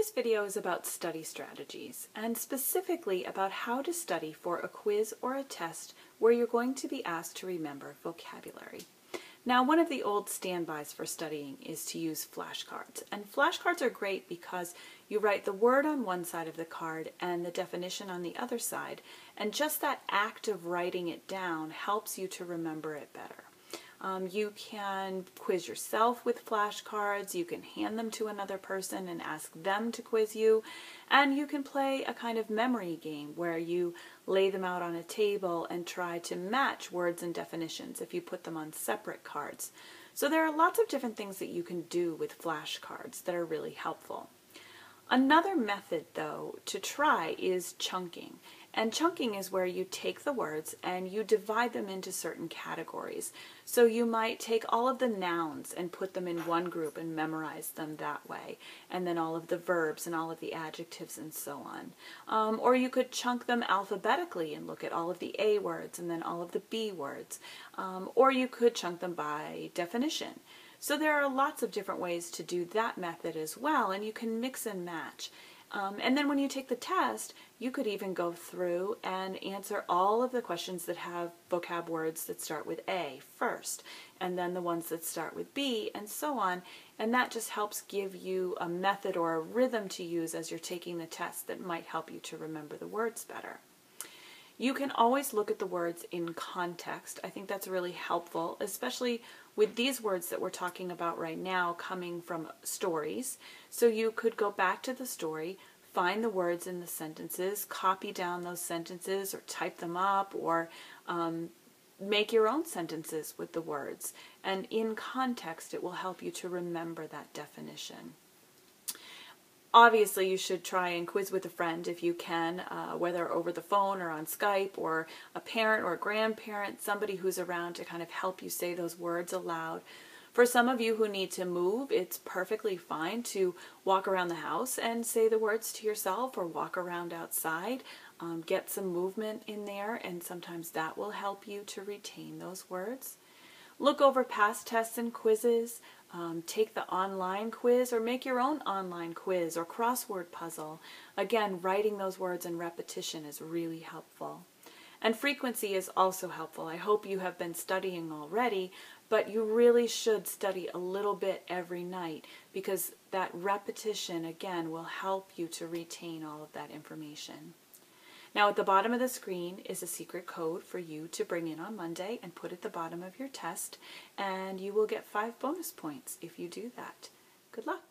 Today's video is about study strategies, and specifically about how to study for a quiz or a test where you're going to be asked to remember vocabulary. Now, one of the old standbys for studying is to use flashcards, and flashcards are great because you write the word on one side of the card and the definition on the other side, and just that act of writing it down helps you to remember it better. You can quiz yourself with flashcards, you can hand them to another person and ask them to quiz you, and you can play a kind of memory game where you lay them out on a table and try to match words and definitions if you put them on separate cards. So there are lots of different things that you can do with flashcards that are really helpful. Another method, though, to try is chunking. And chunking is where you take the words and you divide them into certain categories. So you might take all of the nouns and put them in one group and memorize them that way, and then all of the verbs and all of the adjectives and so on. Or you could chunk them alphabetically and look at all of the A words and then all of the B words. Or you could chunk them by definition. So there are lots of different ways to do that method as well, and you can mix and match. And then when you take the test, you could even go through and answer all of the questions that have vocab words that start with A first, and then the ones that start with B, and so on. And that just helps give you a method or a rhythm to use as you're taking the test that might help you to remember the words better. You can always look at the words in context. I think that's really helpful, especially with these words that we're talking about right now coming from stories. So you could go back to the story, find the words in the sentences, copy down those sentences or type them up, or make your own sentences with the words. And in context, it will help you to remember that definition. Obviously, you should try and quiz with a friend if you can, whether over the phone or on Skype, or a parent or a grandparent, somebody who's around to kind of help you say those words aloud. For some of you who need to move, it's perfectly fine to walk around the house and say the words to yourself, or walk around outside. Get some movement in there, and sometimes that will help you to retain those words. Look over past tests and quizzes. Take the online quiz, or make your own online quiz or crossword puzzle. Again, writing those words and repetition is really helpful. And frequency is also helpful. I hope you have been studying already, but you really should study a little bit every night, because that repetition, again, will help you to retain all of that information. Now, at the bottom of the screen is a secret code for you to bring in on Monday and put at the bottom of your test, and you will get 5 bonus points if you do that. Good luck.